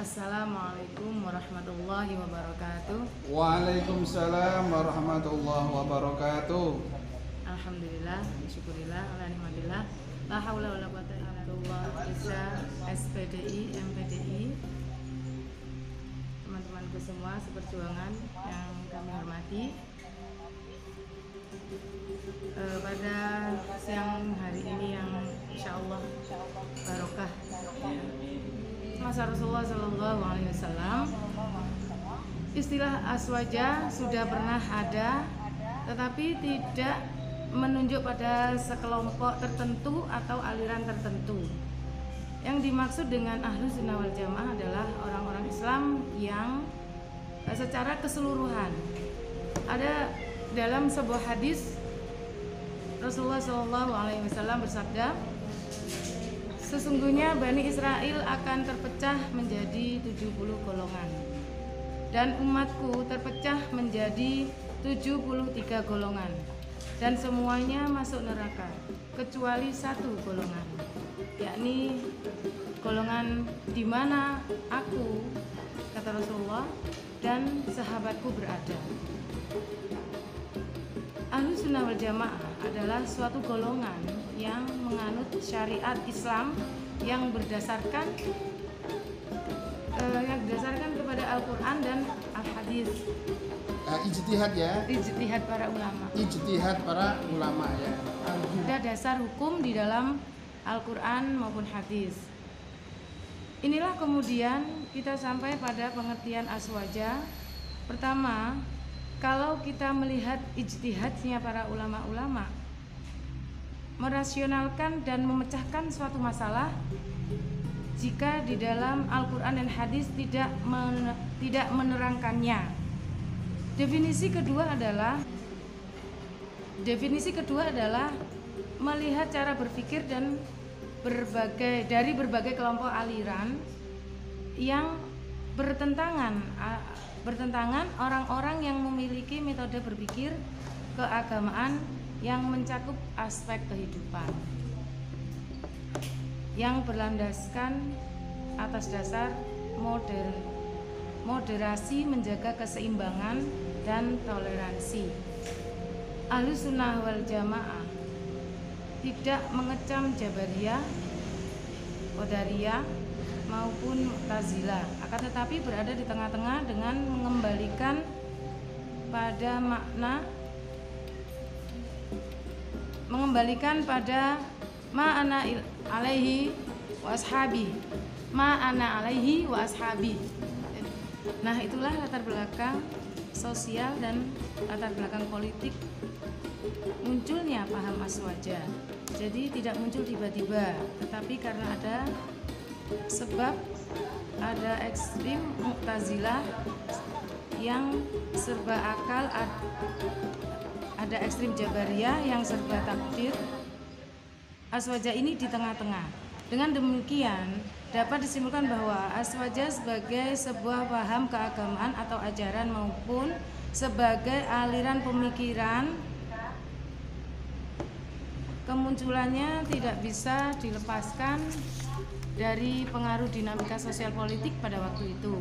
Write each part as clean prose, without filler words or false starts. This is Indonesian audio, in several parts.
Assalamualaikum warahmatullahi wabarakatuh. Waalaikumsalam warahmatullahi wabarakatuh. Alhamdulillah, syukurillah, alhamdulillah. La haula wala quwata illa billah. Bisa SPDI, MPDI, teman-temanku semua seperjuangan yang kami hormati. Pada siang hari ini yang insya Allah barokah, masa Rasulullah Shallallahu Alaihi Wasallam, istilah aswaja sudah pernah ada, tetapi tidak menunjuk pada sekelompok tertentu atau aliran tertentu. Yang dimaksud dengan Ahlus Sunnah wal Jamaah adalah orang-orang Islam yang secara keseluruhan. Ada dalam sebuah hadis Rasulullah Shallallahu Alaihi Wasallam bersabda, sesungguhnya Bani Israel akan terpecah menjadi 70 golongan, dan umatku terpecah menjadi 73 golongan, dan semuanya masuk neraka kecuali satu golongan, yakni golongan di mana aku, kata Rasulullah, dan sahabatku berada. Ahlus Sunnah wal Jamaah adalah suatu golongan yang menganut syariat Islam yang berdasarkan kepada Al-Quran dan Al-Hadis. Ijtihad ya. Ijtihad para ulama. Ijtihad para ulama ya. Ada dasar hukum di dalam Al-Quran maupun hadis. Inilah kemudian kita sampai pada pengertian aswaja. Pertama, kalau kita melihat ijtihadnya para ulama-ulama merasionalkan dan memecahkan suatu masalah, jika di dalam Al-Quran dan hadis tidak menerangkannya. Definisi kedua adalah melihat cara berpikir dan dari berbagai kelompok aliran yang bertentangan orang-orang yang memiliki metode berpikir keagamaan yang mencakup aspek kehidupan, yang berlandaskan atas dasar moderasi, menjaga keseimbangan dan toleransi. Ahlus Sunnah wal Jamaah tidak mengecam Jabariyah, Qadariyah maupun Mu'tazilah, akan tetapi berada di tengah-tengah dengan mengembalikan pada ma'ana alaihi wa ashabi. Nah, itulah latar belakang sosial dan latar belakang politik munculnya paham aswaja. Jadi tidak muncul tiba-tiba, tetapi karena ada sebab, ada ekstrim Mu'tazilah yang serba akal, ada ekstrim Jabariyah yang serba takdir. Aswaja ini di tengah-tengah. Dengan demikian dapat disimpulkan bahwa aswaja sebagai sebuah paham keagamaan atau ajaran maupun sebagai aliran pemikiran, kemunculannya tidak bisa dilepaskan dari pengaruh dinamika sosial politik pada waktu itu.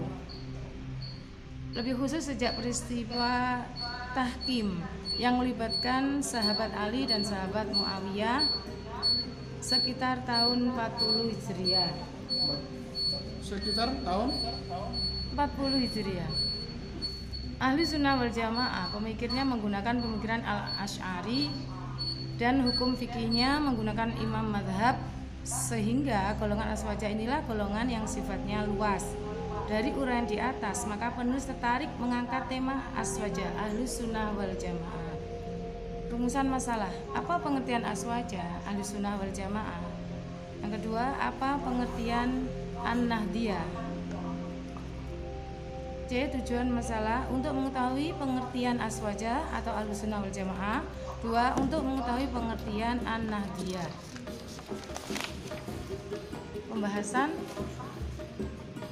Lebih khusus sejak peristiwa Tahkim yang melibatkan sahabat Ali dan sahabat Muawiyah sekitar tahun 40 Hijriah. Sekitar tahun 40 Hijriah. Ahli Sunnah wal Jamaah pemikirnya menggunakan pemikiran Al-Asy'ari dan hukum fikihnya menggunakan imam madhab, sehingga golongan aswaja inilah golongan yang sifatnya luas. Dari uraian di atas, maka penulis tertarik mengangkat tema aswaja Ahlus Sunnah wal Jamaah. Rumusan masalah, apa pengertian aswaja Ahlus Sunnah wal Jamaah? Yang kedua, apa pengertian an-nahdiyah? C. Tujuan masalah untuk mengetahui pengertian aswaja atau Ahlus Sunnah wal Jamaah. 2. Untuk mengetahui pengertian an-nahdiyah. Pembahasan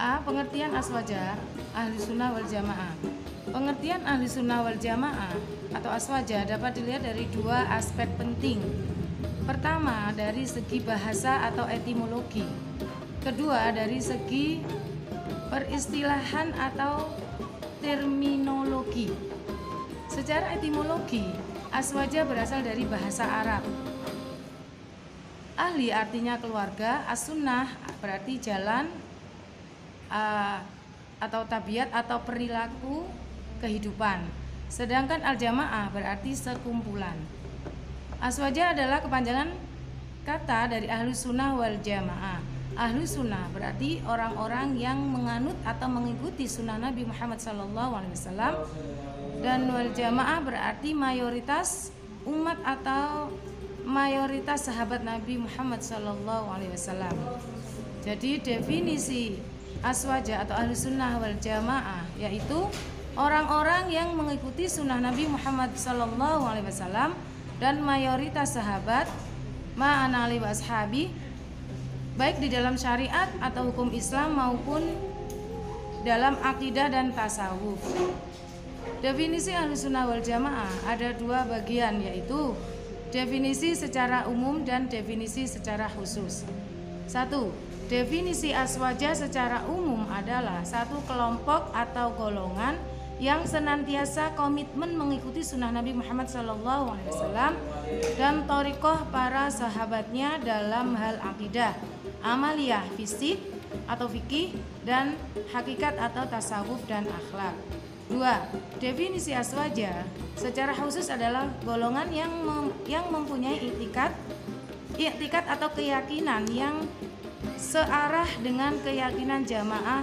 A. Pengertian aswaja Ahlus Sunnah wal Jamaah. Pengertian Ahlus Sunnah wal Jamaah atau aswaja dapat dilihat dari dua aspek penting. Pertama, dari segi bahasa atau etimologi. Kedua, dari segi Peristilahan atau terminologi. Secara etimologi, aswaja berasal dari bahasa Arab. Ahli artinya keluarga, as-sunnah berarti jalan atau tabiat atau perilaku kehidupan. Sedangkan al-jamaah berarti sekumpulan. Aswaja adalah kepanjangan kata dari ahlus sunnah wal jamaah. Ahlus sunnah berarti orang-orang yang menganut atau mengikuti sunnah Nabi Muhammad SAW, dan wal jamaah berarti mayoritas umat atau mayoritas sahabat Nabi Muhammad SAW. Jadi definisi aswaja atau ahlus sunnah wal jamaah yaitu orang-orang yang mengikuti sunnah Nabi Muhammad SAW dan mayoritas sahabat ma'ana ali wa ashabi, baik di dalam syariat atau hukum Islam maupun dalam akidah dan tasawuf. Definisi ahlus sunnah wal jamaah ada dua bagian, yaitu definisi secara umum dan definisi secara khusus. 1. Definisi aswaja secara umum adalah satu kelompok atau golongan yang senantiasa komitmen mengikuti sunnah Nabi Muhammad SAW dan thariqah para sahabatnya dalam hal akidah, amaliyah, fisik atau fikih, dan hakikat atau tasawuf dan akhlak. 2. Definisi aswaja secara khusus adalah golongan yang mempunyai iktikad atau keyakinan yang searah dengan keyakinan jamaah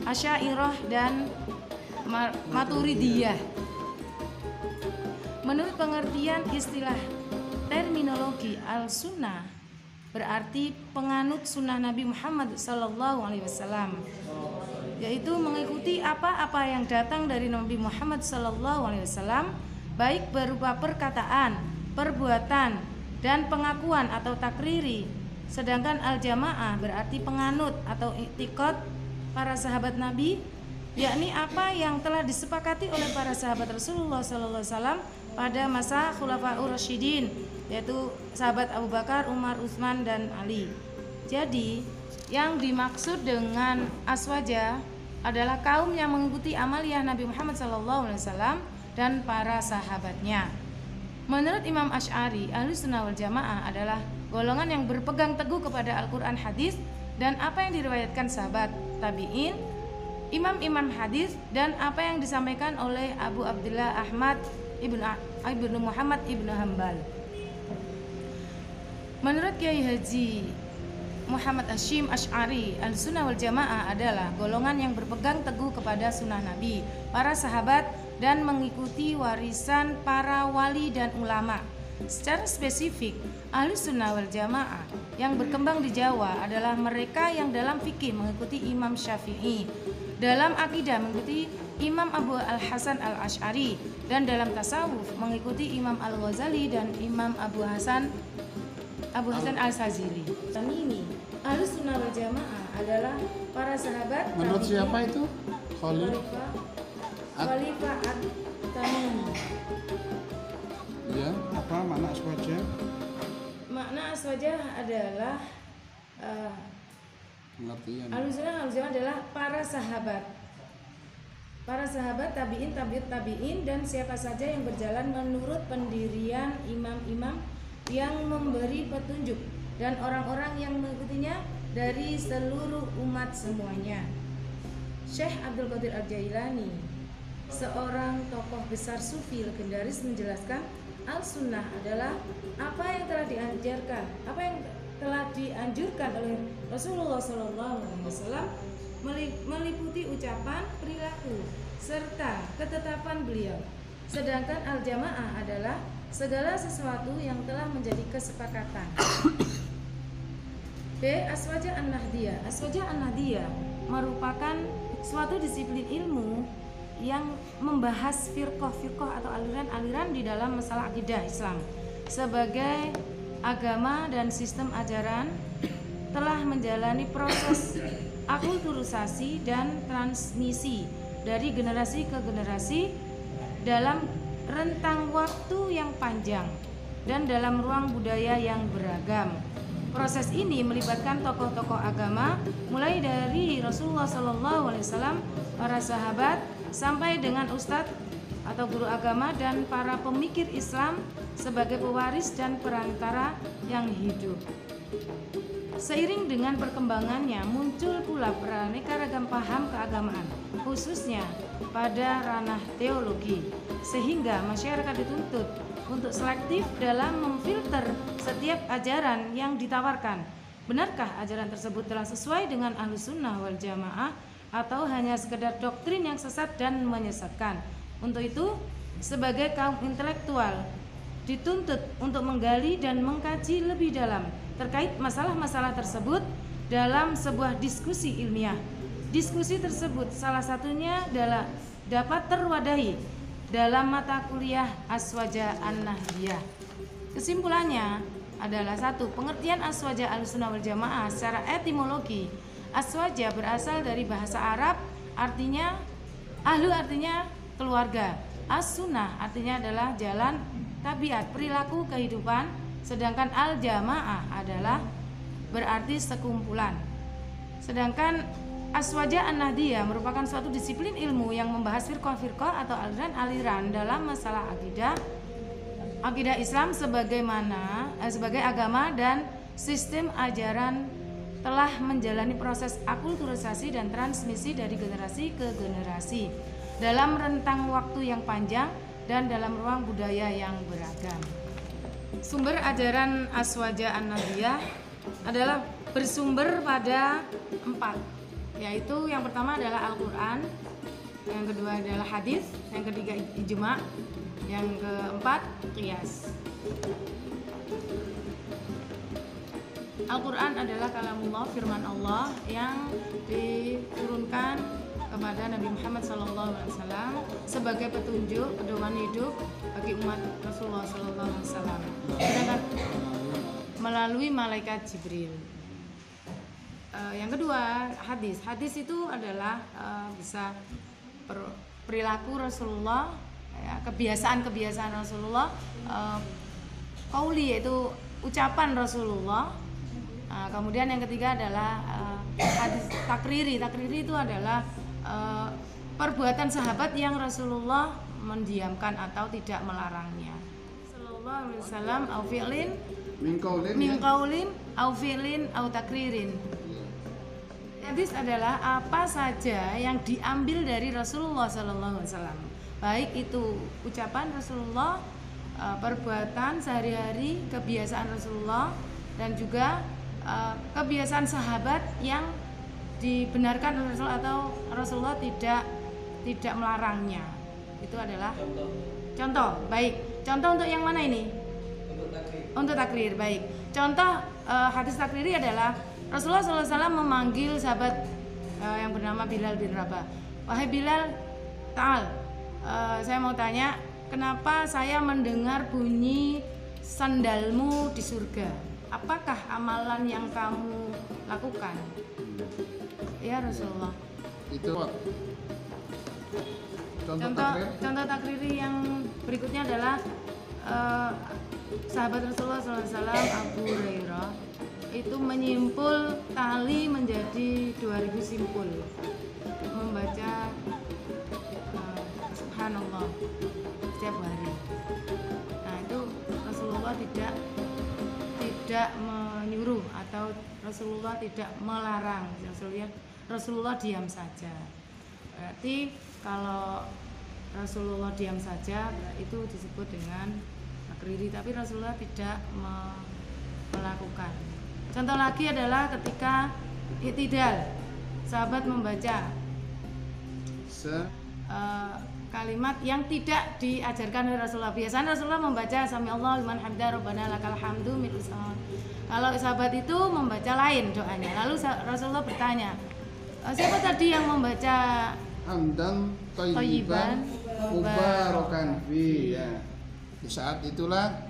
Asy'ariyah dan Maturidiyah. Menurut pengertian istilah terminologi al-sunnah berarti penganut sunnah Nabi Muhammad SAW, yaitu mengikuti apa-apa yang datang dari Nabi Muhammad SAW, baik berupa perkataan, perbuatan, dan pengakuan atau takriri. Sedangkan al-jamaah berarti penganut atau i'tiqad para sahabat Nabi, yakni apa yang telah disepakati oleh para sahabat Rasulullah SAW pada masa Khulafaur Rasyidin, yaitu sahabat Abu Bakar, Umar, Utsman, dan Ali. Jadi yang dimaksud dengan aswaja adalah kaum yang mengikuti amaliyah Nabi Muhammad SAW dan para sahabatnya. Menurut Imam Asy'ari, Ahlus Sunnah wal Jamaah adalah golongan yang berpegang teguh kepada Al-Quran, hadis, dan apa yang diriwayatkan sahabat, tabi'in, imam-imam hadis, dan apa yang disampaikan oleh Abu Abdullah Ahmad ibnu Muhammad ibnu Hambal. Menurut Kiai Haji Muhammad Hashim Asy'ari, Al-Sunnah wal Jamaah adalah golongan yang berpegang teguh kepada sunnah Nabi, para sahabat, dan mengikuti warisan para wali dan ulama. Secara spesifik, Ahlus Sunnah wal Jamaah yang berkembang di Jawa adalah mereka yang dalam fikih mengikuti Imam Syafi'i, dalam akidah mengikuti Imam Abu Al-Hasan Al-Asy'ari, dan dalam tasawuf mengikuti Imam Al-Ghazali dan Imam Abu Hasan Al-Sazili. Ini Ahlus Sunnah wal Jamaah adalah para sahabat. Menurut siapa itu? Khalifah At-Tamimi. Ya, apa makna aswaja? Makna aswaja adalah Pengertian. Ahlus Sunnah wal Jamaah adalah para sahabat. Para sahabat, tabi'in, tabi'ut tabi'in, dan siapa saja yang berjalan menurut pendirian imam-imam yang memberi petunjuk dan orang-orang yang mengikutinya dari seluruh umat semuanya. Syekh Abdul Qadir Al-Jailani, seorang tokoh besar sufi legendaris, menjelaskan al-sunnah adalah apa yang telah dianjurkan oleh Rasulullah SAW, meliputi ucapan, perilaku, serta ketetapan beliau. Sedangkan al-jamaah adalah segala sesuatu yang telah menjadi kesepakatan. B. Aswaja an-nahdiyah. Aswaja an-nahdiyah merupakan suatu disiplin ilmu yang membahas firqah atau aliran-aliran di dalam masalah akidah Islam sebagai agama dan sistem ajaran, telah menjalani proses akulturasi dan transmisi dari generasi ke generasi dalam rentang waktu yang panjang dan dalam ruang budaya yang beragam. Proses ini melibatkan tokoh-tokoh agama mulai dari Rasulullah SAW, para sahabat, sampai dengan ustadz atau guru agama dan para pemikir Islam sebagai pewaris dan perantara yang hidup. Seiring dengan perkembangannya muncul pula beraneka ragam paham keagamaan, khususnya pada ranah teologi, sehingga masyarakat dituntut untuk selektif dalam memfilter setiap ajaran yang ditawarkan. Benarkah ajaran tersebut telah sesuai dengan Ahlus Sunnah wal Jamaah atau hanya sekedar doktrin yang sesat dan menyesatkan? Untuk itu, sebagai kaum intelektual dituntut untuk menggali dan mengkaji lebih dalam terkait masalah-masalah tersebut dalam sebuah diskusi ilmiah. Diskusi tersebut salah satunya adalah dapat terwadahi dalam mata kuliah Aswaja An-Nahdiyah. Kesimpulannya adalah: 1. Pengertian Aswaja Ahlussunnah wal Jamaah secara etimologi. Aswaja berasal dari bahasa Arab, artinya ahlu artinya keluarga. As-sunnah artinya adalah jalan, tabiat, perilaku, kehidupan. Sedangkan al-jamaah adalah berarti sekumpulan. Sedangkan Aswaja An-Nahdiyah merupakan suatu disiplin ilmu yang membahas firqah-firqah atau aliran-aliran dalam masalah akidah Islam sebagai agama dan sistem ajaran telah menjalani proses akulturasi dan transmisi dari generasi ke generasi dalam rentang waktu yang panjang dan dalam ruang budaya yang beragam. Sumber ajaran Aswaja An-Nahdiyah adalah bersumber pada 4, yaitu yang pertama adalah Al-Quran, yang kedua adalah hadis, yang ketiga ijma', yang keempat qiyas. Al-Quran adalah kalamullah, firman Allah yang diturunkan kepada Nabi Muhammad SAW sebagai petunjuk, pedoman hidup bagi umat Rasulullah SAW, melalui malaikat Jibril. Yang kedua hadis. Hadis itu adalah bisa perilaku Rasulullah, ya, kebiasaan Rasulullah, qauli yaitu ucapan Rasulullah. Kemudian yang ketiga adalah hadis takriri. Takriri itu adalah perbuatan sahabat yang Rasulullah mendiamkan atau tidak melarangnya. Sallallahu alaihi wasallam au fi'lin min qaulin au fi'lin au takririn. Hadis adalah apa saja yang diambil dari Rasulullah sallallahu alaihi wasallam, baik itu ucapan Rasulullah, perbuatan sehari-hari, kebiasaan Rasulullah, dan juga kebiasaan sahabat yang dibenarkan oleh Rasul atau Rasulullah tidak melarangnya. Itu adalah contoh. Baik, contoh untuk yang mana ini? Untuk takrir. Baik, contoh hadis takriri adalah Rasulullah SAW memanggil sahabat yang bernama Bilal bin Rabah. Wahai Bilal, ta'al, saya mau tanya, kenapa saya mendengar bunyi sandalmu di surga? Apakah amalan yang kamu lakukan? Ya Rasulullah. Itu contoh takriri yang berikutnya adalah sahabat Rasulullah SAW Abu Hurairah itu menyimpul tali menjadi 2000 simpul, membaca subhanallah setiap hari. Nah, itu Rasulullah tidak menyuruh atau Rasulullah tidak melarang. Rasulullah diam saja. Berarti kalau Rasulullah diam saja itu disebut dengan takriri, tapi Rasulullah tidak melakukan. Contoh lagi adalah ketika i'tidal, sahabat membaca kalimat yang tidak diajarkan oleh Rasulullah. Biasanya Rasulullah membaca sami Allahu liman hamdah rabbana lakal hamdu mil usaha. Kalau sahabat itu membaca lain doanya. Lalu Rasulullah bertanya, siapa tadi yang membaca hamdan thayyiban mubarakan fi, ya. Di saat itulah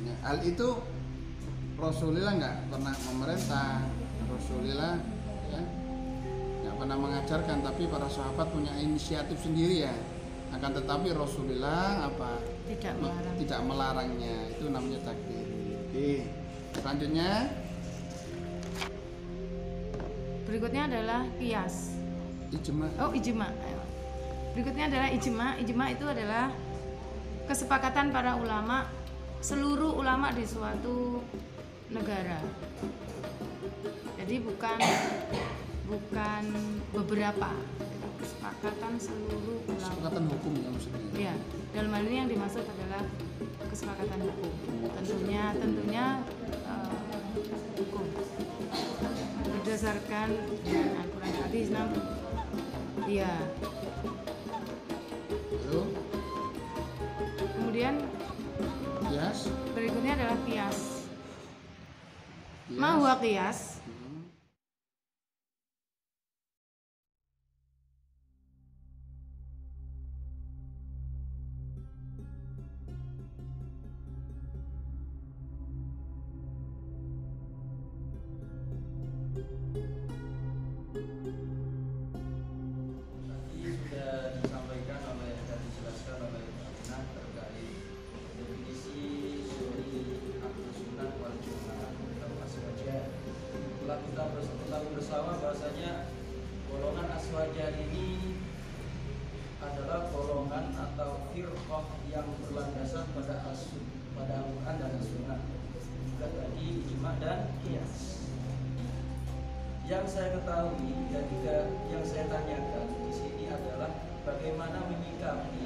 ya, hal itu Rasulullah nggak pernah memerintah, Rasulullah ya nggak pernah mengajarkan, tapi para sahabat punya inisiatif sendiri ya. Akan tetapi Rasulullah tidak melarangnya. Itu namanya takdir. Selanjutnya Berikutnya adalah qiyas. ijma. Oh, ijma. Berikutnya adalah ijma. Ijma itu adalah kesepakatan para ulama, seluruh ulama di suatu negara. Jadi bukan beberapa, kesepakatan seluruh ulama. Kesepakatan hukum ya maksudnya. Ya, dalam hal ini yang dimaksud adalah kesepakatan hukum. Tentunya hukum berdasarkan dengan Al-Quran, hadis, nabi. Iya. Lalu Kemudian qiyas. berikutnya adalah qiyas. Qiyas. Ma huwa qiyas? Sudah disampaikan dan dijelaskan oleh Pak Minah terkait definisi suri Ahlus Sunnah wal Jamaah atau Aswaja. Telah kita ketahui bersama bahasanya golongan Aswaja ini adalah golongan atau firqah yang berlandaskan pada Al-Quran dan As-Sunnah. Juga tadi ijma dan qiyas. Yang saya ketahui dan juga yang saya tanyakan di sini adalah bagaimana menyikapi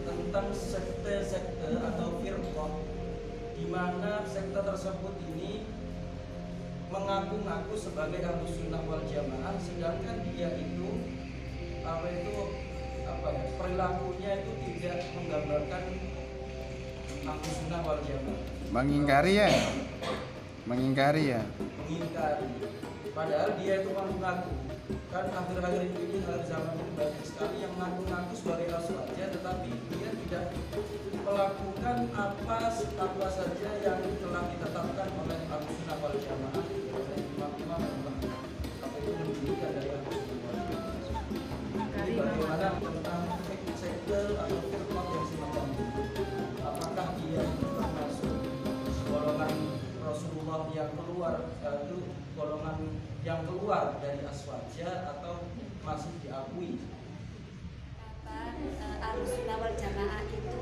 tentang sekte-sekte atau firqah di mana sekte tersebut ini mengaku-ngaku sebagai Ahlus Sunnah wal Jamaah, sedangkan dia itu perilakunya itu tidak menggambarkan Ahlus Sunnah wal Jamaah. Mengingkari ya. Mengingkari. Padahal dia itu mengaku. Kan akhir-akhir ini zaman ini banyak sekali yang mengaku-ngaku sebagai Aswaja, tetapi dia tidak melakukan apa saja yang telah ditetapkan oleh Ahlus Sunnah wal Jamaah oleh imam-imam apa itu mendirikan dari Ahlus Sunnah wal Jamaah. Jadi bagaimana tentang sekte atau firqah yang semacam ini? Apakah dia termasuk golongan Rasulullah yang keluar itu golongan yang keluar dari Aswaja atau masih diakui? Ahlus Sunnah wal Jamaah itu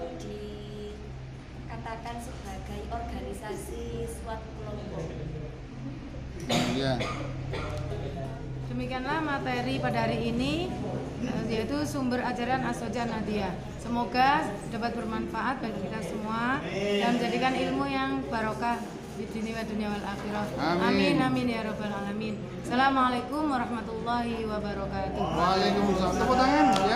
dikatakan sebagai organisasi suatu kelompok. Iya. Demikianlah materi pada hari ini, yaitu sumber ajaran Aswaja Nahdiyah. Semoga dapat bermanfaat bagi kita semua dan menjadikan ilmu yang barokah di dunia wal akhirah. Amin amin ya rabbal alamin. Assalamualaikum warahmatullahi wabarakatuh. Waalaikumsalam. Tepuk tangan ya.